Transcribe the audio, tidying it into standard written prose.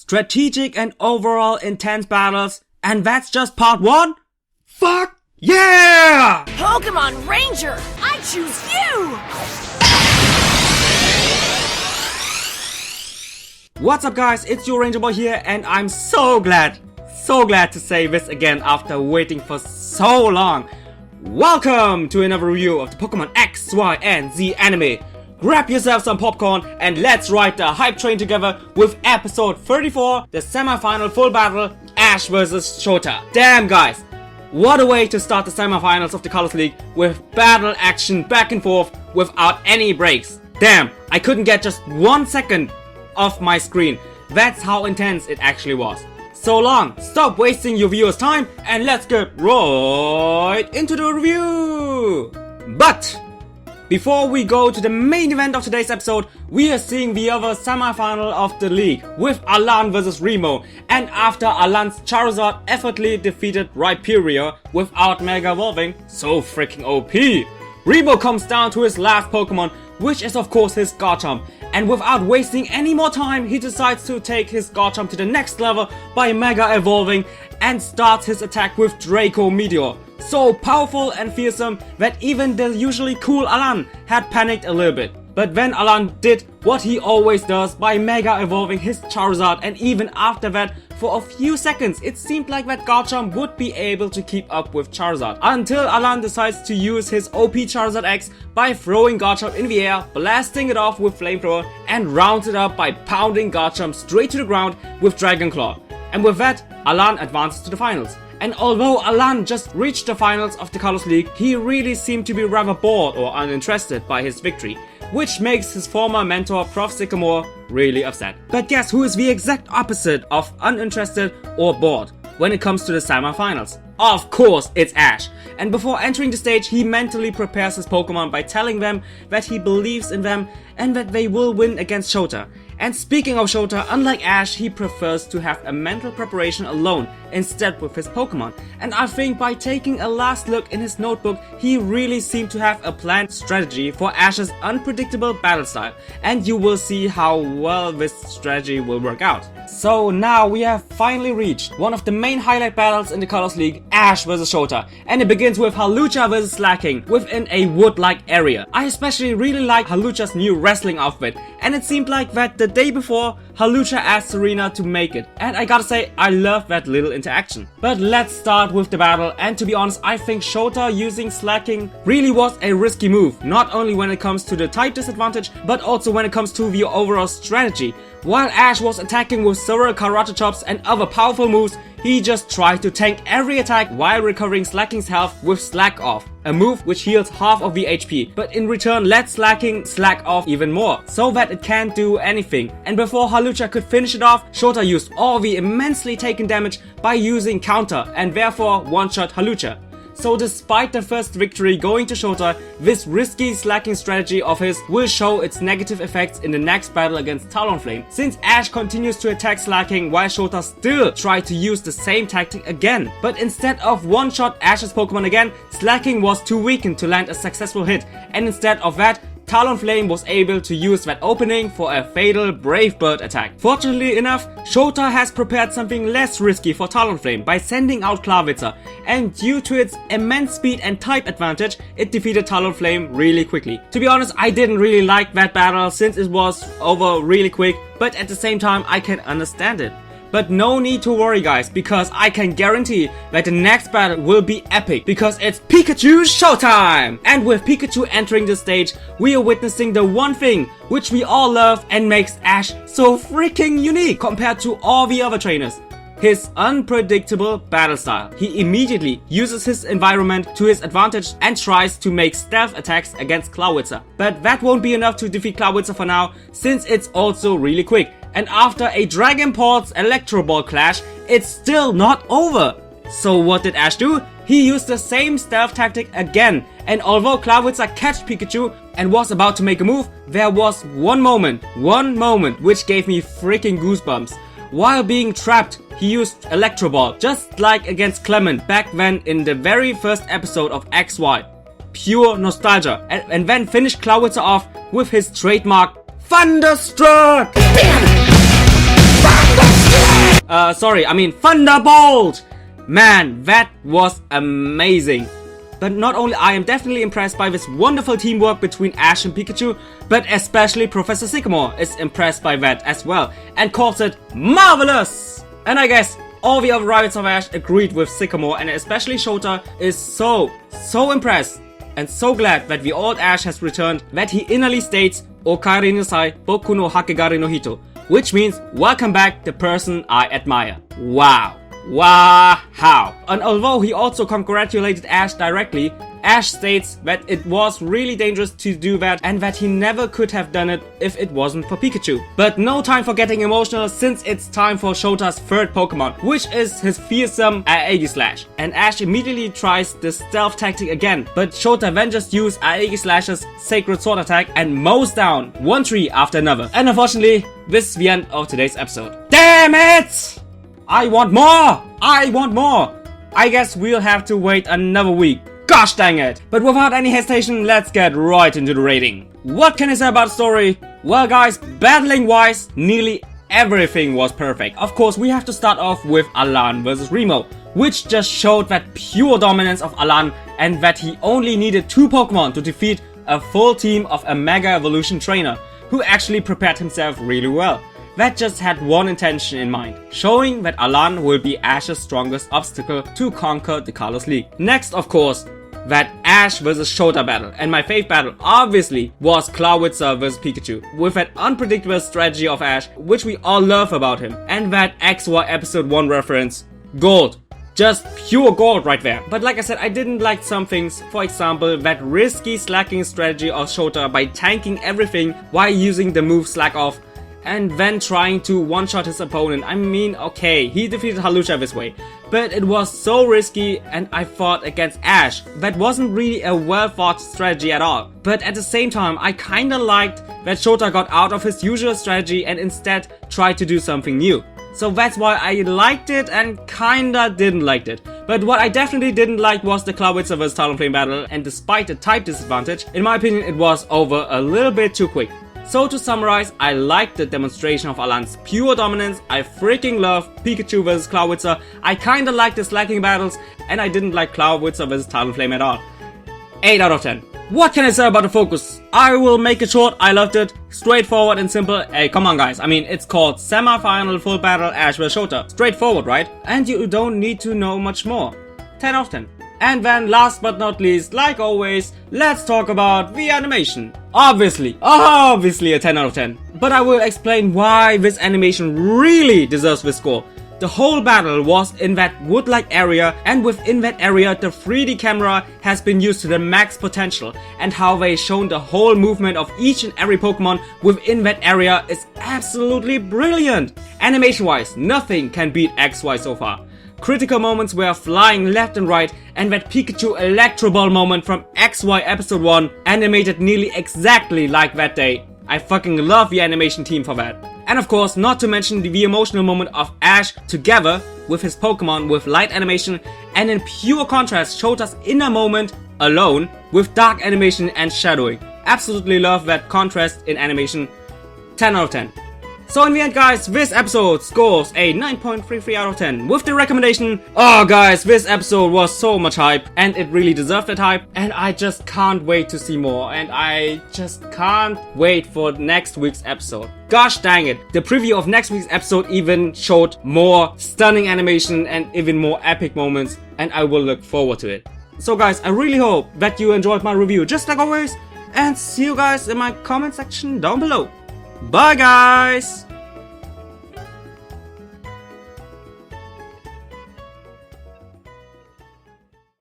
strategic and overall intense battles, and that's just part 1? Fuck yeah! Pokemon Ranger, I choose you! What's up guys, it's your Ranger Boy here, and I'm so glad to say this again after waiting for so long. Welcome to another review of the Pokemon X, Y, and Z anime. Grab yourself some popcorn and let's ride the hype train together with episode 34, the semi-final full battle, Ash vs Shōta. Damn guys, what a way to start the semi-finals of the KALOS League with battle action back and forth without any breaks. Damn, I couldn't get just 1 second off my screen. That's how intense it actually was. So long, stop wasting your viewers' time and let's get right into the review. But before we go to the main event of today's episode, we are seeing the other semi-final of the league with Alan vs Remo, and after Alan's Charizard effortlessly defeated Rhyperior without Mega Evolving, so freaking OP, Remo comes down to his last Pokemon, which is of course his Garchomp, and without wasting any more time, he decides to take his Garchomp to the next level by Mega Evolving and starts his attack with Draco Meteor. So powerful and fearsome that even the usually cool Alan had panicked a little bit. But then Alan did what he always does by Mega Evolving his Charizard, and even after that, for a few seconds, it seemed like that Garchomp would be able to keep up with Charizard. Until Alan decides to use his OP Charizard X by throwing Garchomp in the air, blasting it off with Flamethrower, and rounds it up by pounding Garchomp straight to the ground with Dragon Claw. And with that, Alan advances to the finals. And although Alan just reached the finals of the KALOS League, he really seemed to be rather bored or uninterested by his victory, which makes his former mentor Prof. Sycamore really upset. But guess who is the exact opposite of uninterested or bored when it comes to the semi-finals? Of course, it's Ash. And before entering the stage, he mentally prepares his Pokemon by telling them that he believes in them and that they will win against Shōta. And speaking of Shōta, unlike Ash, he prefers to have a mental preparation alone instead with his Pokemon. And I think by taking a last look in his notebook, he really seemed to have a planned strategy for Ash's unpredictable battle style. And you will see how well this strategy will work out. So now we have finally reached one of the main highlight battles in the KALOS League, Ash vs Shōta. And it begins with Hawlucha vs Slaking within a wood-like area. I especially really like Hawlucha's new wrestling outfit, and it seemed like that the day before, Hawlucha asked Serena to make it, and I gotta say, I love that little interaction. But let's start with the battle, and to be honest, I think Shōta using Slaking really was a risky move, not only when it comes to the type disadvantage, but also when it comes to the overall strategy. While Ash was attacking with several Karate Chops and other powerful moves, he just tried to tank every attack while recovering Slaking's health with Slack Off, a move which heals half of the HP, but in return let Slaking slack off even more, so that it can't do anything. And before Hawlucha could finish it off, Shōta used all the immensely taken damage by using Counter, and therefore one-shot Hawlucha. So despite the first victory going to Shōta, this risky Slaking strategy of his will show its negative effects in the next battle against Talonflame, since Ash continues to attack Slaking while Shōta still tried to use the same tactic again. But instead of one-shot Ash's Pokemon again, Slaking was too weakened to land a successful hit, and instead of that, Talonflame was able to use that opening for a fatal Brave Bird attack. Fortunately enough, Shōta has prepared something less risky for Talonflame by sending out Klarvitzer, and due to its immense speed and type advantage, it defeated Talonflame really quickly. To be honest, I didn't really like that battle since it was over really quick, but at the same time I can understand it. But no need to worry guys, because I can guarantee that the next battle will be epic, because it's Pikachu showtime! And with Pikachu entering the stage, we are witnessing the one thing which we all love and makes Ash so freaking unique compared to all the other trainers: his unpredictable battle style. He immediately uses his environment to his advantage and tries to make stealth attacks against Klarvitzer. But that won't be enough to defeat Klarvitzer for now, since it's also really quick. And after a Dragon Pulse Electro Ball clash, it's still not over. So what did Ash do? He used the same stealth tactic again, and although Klarvitzer catched Pikachu and was about to make a move, there was one moment which gave me freaking goosebumps. While being trapped, he used Electro Ball, just like against Clement back then in the very first episode of XY. Pure nostalgia, and then finished Klarvitzer off with his trademark Thunderstruck! Damn it! Thunderstruck! Sorry, I mean Thunderbolt! Man, that was amazing. But not only I am definitely impressed by this wonderful teamwork between Ash and Pikachu, but especially Professor Sycamore is impressed by that as well and calls it marvelous! And I guess all the other rivals of Ash agreed with Sycamore, and especially Shōta is so impressed and so glad that the old Ash has returned that he innerly states "Okaeri nasai boku no hakegari no hito," which means welcome back the person I admire. Wow. Wow. And although he also congratulated Ash directly, Ash states that it was really dangerous to do that and that he never could have done it if it wasn't for Pikachu. But no time for getting emotional, since it's time for Shōta's third Pokemon, which is his fearsome Aegislash. And Ash immediately tries the stealth tactic again, but Shōta then just uses Aegislash's Sacred Sword attack and mows down one tree after another. And unfortunately, this is the end of today's episode. Damn it! I want more! I guess we'll have to wait another week. Gosh dang it! But without any hesitation, let's get right into the rating. What can I say about the story? Well guys, battling wise, nearly everything was perfect. Of course, we have to start off with Alan versus Remo, which just showed that pure dominance of Alan and that he only needed 2 Pokemon to defeat a full team of a Mega Evolution trainer, who actually prepared himself really well. That just had one intention in mind, showing that Alan will be Ash's strongest obstacle to conquer the KALOS League. Next, of course, that Ash vs Shōta battle, and my fave battle obviously was Clawitzer vs Pikachu, with that unpredictable strategy of Ash, which we all love about him, and that XY episode 1 reference, gold. Just pure gold right there. But like I said, I didn't like some things. For example, that risky slacking strategy of Shōta by tanking everything while using the move Slack Off, and then trying to one-shot his opponent. I mean, okay, he defeated Halusha this way, but it was so risky, and I fought against Ash. That wasn't really a well-thought strategy at all. But at the same time, I kinda liked that Shōta got out of his usual strategy and instead tried to do something new. So that's why I liked it and kinda didn't like it. But what I definitely didn't like was the Clawitzer vs Talonflame battle, and despite the type disadvantage, in my opinion it was over a little bit too quick. So to summarize, I liked the demonstration of Alan's pure dominance, I freaking love Pikachu vs Clawitzer, I kinda liked the slacking battles, and I didn't like Clawitzer vs Talonflame at all. 8 out of 10. What can I say about the focus? I will make it short, I loved it, straightforward and simple. Hey, come on guys, I mean, it's called Semifinal Full Battle Ash vs Shōta. Straightforward, right? And you don't need to know much more. 10 out of 10. And then last but not least, like always, let's talk about the animation. Obviously a 10 out of 10. But I will explain why this animation really deserves this score. The whole battle was in that wood-like area, and within that area the 3D camera has been used to the max potential, and how they shown the whole movement of each and every Pokemon within that area is absolutely brilliant. Animation wise, nothing can beat XY so far. Critical moments were flying left and right, and that Pikachu Electro Ball moment from XY episode 1 animated nearly exactly like that day. I fucking love the animation team for that. And of course, not to mention the emotional moment of Ash together with his Pokemon with light animation, and in pure contrast Shōta's inner moment alone with dark animation and shadowing. Absolutely love that contrast in animation. 10 out of 10. So in the end guys, this episode scores a 9.33 out of 10 with the recommendation. Oh guys, this episode was so much hype, and it really deserved that hype, and I just can't wait to see more, and I just can't wait for next week's episode. Gosh dang it, the preview of next week's episode even showed more stunning animation and even more epic moments, and I will look forward to it. So guys, I really hope that you enjoyed my review just like always, and see you guys in my comment section down below. Bye guys!